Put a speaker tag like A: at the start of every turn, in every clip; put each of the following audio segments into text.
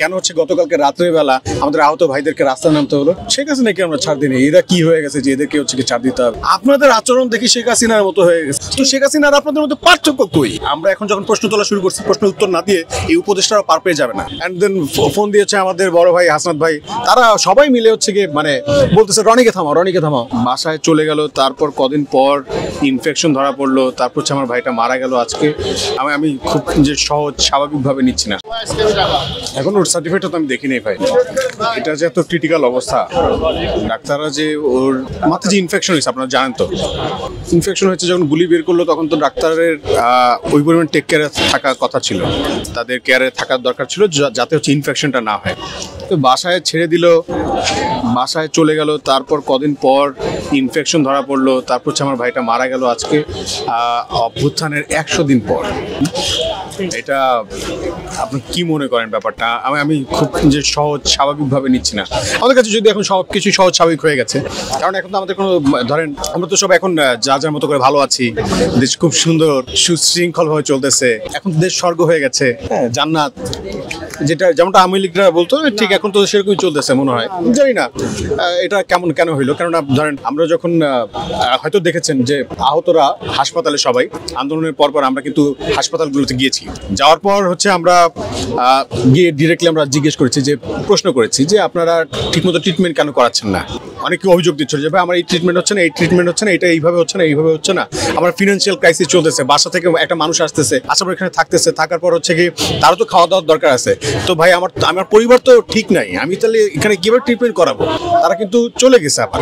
A: কেন হচ্ছে গতকালকে রাত্রে বেলা আমাদের আহত ভাইদেরকে রাস্তায় নামতে হলো? শেখ হাসিনাকে আমরা ছাড় দিই, এরা কি হয়ে গেছে যে এদেরকে হচ্ছে কি ছাড় দিতে হবে? আপনাদের আচরণ দেখি শেখ হাসিনার মতো হয়ে গেছে। তো শেখ হাসিনার আপনাদের মধ্যে পার্থক্য কই? আমরা এখন যখন প্রশ্ন তোলা শুরু করছি, প্রশ্ন উত্তর না দিয়ে এই উপদেশটাও পার পেয়ে যাবে না। এন্ড দেন ফোন দিয়েছে আমাদের বড় ভাই হাসনাত ভাই, তারা সবাই মিলে হচ্ছে কি মানে বলতেছে রনিকে থামাও, রনিকে থামাও। বাসায় চলে গেল, তারপর কদিন পর ইনফেকশন ধরা পড়লো, তারপর হচ্ছে আমার ভাইটা মারা গেল আজকে। আমি খুব যে সহজ স্বাভাবিকভাবে নিচ্ছি না। এখন ওর সার্টিফিকেটটা তো আমি দেখি নাই ভাই। এটা যে এত ক্রিটিক্যাল অবস্থা, ডাক্তাররা যে ওর মাথায় যে ইনফেকশন হয়েছে, আপনারা জানেন তো ইনফেকশন হয়েছে, যখন গুলি বের করলো তখন তো ডাক্তারের ওই পরিমাণ টেক কেয়ারে থাকার কথা ছিল, তাদের কেয়ারে থাকার দরকার ছিল যাতে হচ্ছে ইনফেকশনটা না হয়। তো বাসায় ছেড়ে দিল, বাসায় চলে গেল, তারপর কদিন পর ইনফেকশন ধরা পড়লো, তারপর হচ্ছে আমার ভাইটা মারা গেল আজকে অভ্যুত্থানের 100 দিন পর। এটা আপনি কি মনে করেন ব্যাপারটা? আমি খুব যে সহজ স্বাভাবিকভাবে নিচ্ছি না। আমাদের কাছে যদি এখন সব কিছু সহজ স্বাভাবিক হয়ে গেছে, কারণ এখন তো আমাদের কোনো ধরেন আমরা তো সব এখন যা যার মতো করে ভালো আছি, দেশ খুব সুন্দর সুশৃঙ্খল ভাবে চলতেছে, এখন দেশ স্বর্গ হয়ে গেছে, জান্নাত, যেটা যেমনটা আওয়ামী লীগরা বলতো ঠিক এখন তো সেরকমই চলতেছে মনে হয়। জানি না এটা কেন হইলো, কেননা ধরেন আমরা যখন হয়তো দেখেছেন যে আহতরা হাসপাতালে সবাই আন্দোলনের পর আমরা কিন্তু হাসপাতালগুলোতে গিয়েছি। যাওয়ার পর হচ্ছে আমরা গিয়ে ডিরেক্টলি আমরা জিজ্ঞেস করেছি, যে প্রশ্ন করেছি যে আপনারা ঠিকমতো ট্রিটমেন্ট কেন করাচ্ছেন না। অনেকে অভিযোগ দিচ্ছিল যে ভাই আমার এই ট্রিটমেন্ট হচ্ছে না, এই ট্রিটমেন্ট হচ্ছে না, এটা এইভাবে হচ্ছে না, এইভাবে হচ্ছে না। আমার ফিনান্সিয়াল ক্রাইসিস চলতেছে, বাসা থেকে একটা মানুষ আসতেছে, আসার এখানে থাকতেছে, থাকার পর হচ্ছে কি তারও তো খাওয়া দাওয়ার দরকার আছে। তো ভাই আমার পরিবার তো ঠিক নাই, আমি তাহলে এখানে কিভাবে ট্রিটমেন্ট করাবো? তারা কিন্তু চলে গেছে। আবার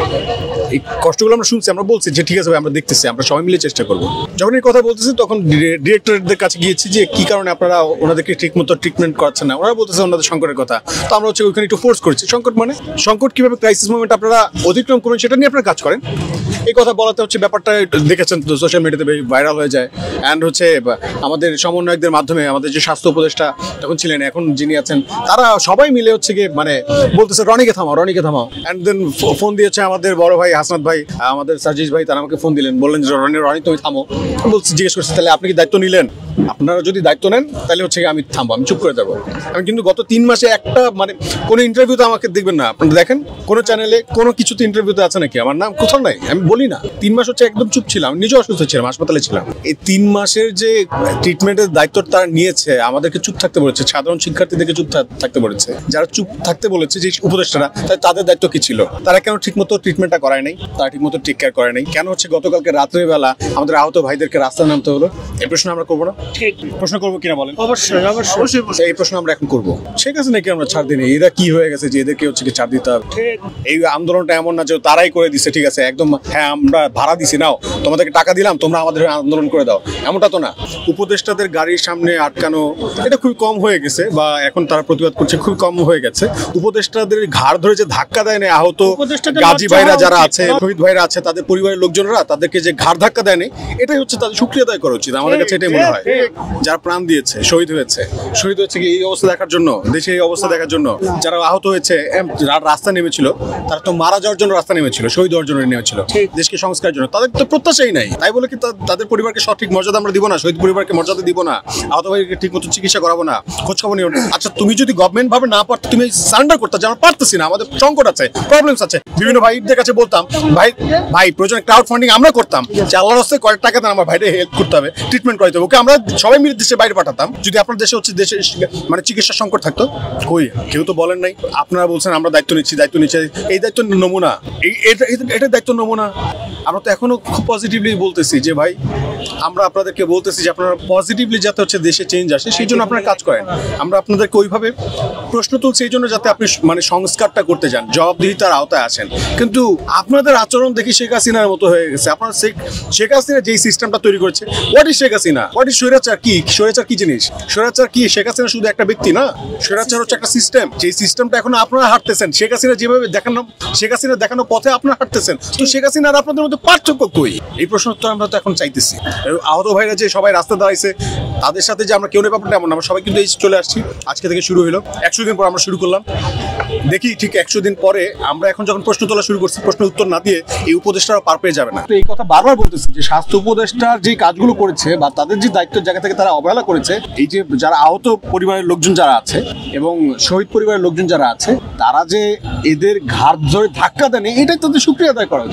A: এই কষ্টগুলো আমরা শুনছি, আমরা বলছি যে ঠিক আছে ভাই আমরা দেখতেছি, আমরা সবাই মিলে চেষ্টা করবো। যখন এই কথা বলতেছি তখন ডিরেক্টরদের কাছে গিয়েছি যে কি কারণে আপনারা ওনাদেরকে ঠিক মতো ট্রিটমেন্ট করাচ্ছেন না। ওরা বলতেছে ওনাদের সংকটের কথা। তো আমরা হচ্ছে ওইখানে একটু ফোর্স করেছি, সংকট কিভাবে ক্রাইসিস মোমেন্ট আপনারা অতিক্রম করুন সেটা নিয়ে আপনারা কাজ করেন। এই কথা বলাতে হচ্ছে ব্যাপারটা দেখেছেন তো সোশ্যাল মিডিয়াতে ভাইরাল হয়ে যায়। অ্যান্ড হচ্ছে আমাদের সমন্বয়কদের মাধ্যমে আমাদের যে স্বাস্থ্য উপদেষ্টা তখন ছিলেন, এখন যিনি আছেন, তারা সবাই মিলে হচ্ছে গিয়ে মানে বলতেছে রনিকে থামাও, রনিকে থামাও। অ্যান্ড দেন ফোন দিয়েছে আমাদের বড় ভাই হাসনাত ভাই, আমাদের সার্জিস ভাই, তারা আমাকে ফোন দিলেন, বললেন যে রনি তুমি থামো। বলছি, জিজ্ঞেস করছি তাহলে আপনি কি দায়িত্ব নিলেন? আপনারা যদি দায়িত্ব নেন তাহলে হচ্ছে আমি থামবো, আমি চুপ করে যাবো। আমি কিন্তু গত 3 মাসে একটা মানে কোনো ইন্টারভিউতে আমাকে দেখবেন না, আপনারা দেখেন কোনো চ্যানেলে কোনো কিছুতে ইন্টারভিউতে আছে নাকি আমার নাম? কোথাও নাই, আমি বলি না। 3 মাস হচ্ছে একদম চুপ ছিলাম, আমি নিজেও অসুস্থ ছিলাম, হাসপাতালে ছিলাম। এই 3 মাসের যে ট্রিটমেন্টের দায়িত্ব তারা নিয়েছে, আমাদেরকে চুপ থাকতে বলেছে, সাধারণ শিক্ষার্থীদেরকে চুপ থাকতে বলেছে। যারা চুপ থাকতে বলেছে যে উপদেষ্টারা, তাদের দায়িত্ব কি ছিল? তারা কেন ঠিকমতো ট্রিটমেন্টটা করায় নাই? তারা ঠিকমতো টেক কেয়ার করে নাই? কেন হচ্ছে গতকালকে রাত্রে বেলা আমাদের আহত ভাইদেরকে রাস্তায় নামতে হলো? এই প্রশ্ন আমরা করবো না? ঠিক প্রশ্ন করবো কিনা বলেন? অবশ্যই অবশ্যই এই প্রশ্ন আমরা এখন করবো। শেখ হাসিনাকে আমরা ছাড় দিই, এরা কি হয়ে গেছে যে এদেরকে হচ্ছে কি ছাড় দিতে হবে? এই আন্দোলনটা এমন না যে তারাই করে দিচ্ছে, ঠিক আছে একদম হ্যাঁ আমরা ভাড়া দিছি, নাও তোমাদেরকে টাকা দিলাম, তোমরা আমাদের আন্দোলন করে দাও, এমনটা তো না। উপদেষ্টাদের গাড়ির সামনে আটকানো এটা খুবই কম হয়ে গেছে, বা এখন তারা প্রতিবাদ করছে, খুব কম হয়ে গেছে। উপদেষ্টাদের ঘাড় ধরে যে ধাক্কা দেয় না আহত গাজী ভাইরা যারা আছে, শহীদ ভাইরা আছে, তাদের পরিবারের লোকজনরা তাদেরকে যে ঘাড় ধাক্কা দেয় না, এটাই হচ্ছে তাদের শুকরিয়া আদায় করা উচিত। আমাদের কাছে এটাই মনে হয়। যারা প্রাণ দিয়েছে, শহীদ হয়েছে কি এই অবস্থা দেখার জন্য, দেশে এই অবস্থা দেখার জন্য। যারা আহত হয়েছে, রাস্তা নেমেছিল, তারা তো মারা যাওয়ার জন্য রাস্তা নেমেছিল, শহীদ হওয়ার জন্য নেমেছিল, দেশকে সংস্কারের জন্য। তাদের তো প্রত্যাশাই নাই, তাই বলে কি তাদের পরিবারকে সঠিক মর্যাদা আমরা দিব না? শহীদ পরিবারকে মর্যাদা দিব না? আহত ভাইকে ঠিক মতো চিকিৎসা করাবো না? খোঁজ খবর নিও না? আচ্ছা তুমি যদি গভর্নমেন্ট ভাবে না পারতো, তুমি সারেন্ডার করতে, যে আমরা পারতেছি না, আমাদের সংকট আছে, প্রবলেমস আছে। বিভিন্ন ভাইদের কাছে বলতাম ভাই প্রয়োজনে ক্রাউড ফান্ডিং আমরা করতাম, যে আল্লাহর রাস্তায় কয়েক টাকা দেন, আমার ভাইরে হেল্প করতে হবে, ট্রিটমেন্ট করাইতে হবে, ওকে আমরা সবাই মিলে দেশের বাইরে পাঠাতাম। যদি আপনার দেশে হচ্ছে দেশে মানে চিকিৎসা সংকট থাকতো, কই কেউ তো বলেন নাই। আপনারা বলছেন আমরা দায়িত্ব নিচ্ছি। এই দায়িত্ব নমুনা, এটা দায়িত্ব নমুনা। আমরা তো এখনো খুব পজিটিভলি বলতেছি যে ভাই আমরা আপনাদেরকে বলতেছি যে আপনারা পজিটিভলি যাতে হচ্ছে দেশে চেঞ্জ আসে সেই জন্য আপনারা কাজ করেন। আমরা আপনাদেরকে ওইভাবে প্রশ্ন তুলছি এই জন্য যাতে আপনি মানে সংস্কারটা করতে যান, জবাবদিহিতার আওতায় আসেন। কিন্তু আপনাদের আচরণ দেখি শেখ হাসিনার মতো হয়ে গেছে। আপনারা শেখ হাসিনা যেই সিস্টেমটা তৈরি করেছে, what is Sheikh Hasina, what is স্বৈরাচার? স্বৈরাচার কি জিনিস? স্বৈরাচার কি? শেখ হাসিনা শুধু একটা ব্যক্তি না, স্বৈরাচার হচ্ছে একটা সিস্টেম। যে সিস্টেমটা এখন আপনারা হাঁটতেছেন, শেখ হাসিনা যেভাবে শেখ হাসিনা দেখানো পথে আপনারা হাঁটতেছেন। তো শেখ হাসিনা আর আপনাদের মধ্যে পার্থক্য কই? এই প্রশ্ন তো আমরা তো এখন চাইতেছি। আহত ভাইরা যে সবাই রাস্তা দাঁড়াইছে, তাদের সাথে যে আমরা কেউ নেই ব্যাপারটা এমন, আমরা সবাই কিন্তু এই চলে আসছি। আজকে থেকে শুরু হলো, 100 দিন পর আমরা শুরু করলাম। দেখি ঠিক 100 দিন পরে আমরা এখন যখন প্রশ্ন তোলা শুরু করছি, প্রশ্ন উত্তর না দিয়ে এই উপদেষ্টারা পার পেয়ে যাবে না। তো এই কথা বারবার বলতেছি যে স্বাস্থ্য উপদেষ্টার যে কাজগুলো করেছে বা তাদের যে দায়িত্বের জায়গা থেকে তারা অবহেলা করেছে, এই যে যারা আহত পরিবারের লোকজন যারা আছে এবং শহীদ পরিবারের লোকজন যারা আছে, তারা যে এদের ঘাড় ধরে ধাক্কা দেন, এটাই তাদের শুকরিয়া আদায় করা উচিত।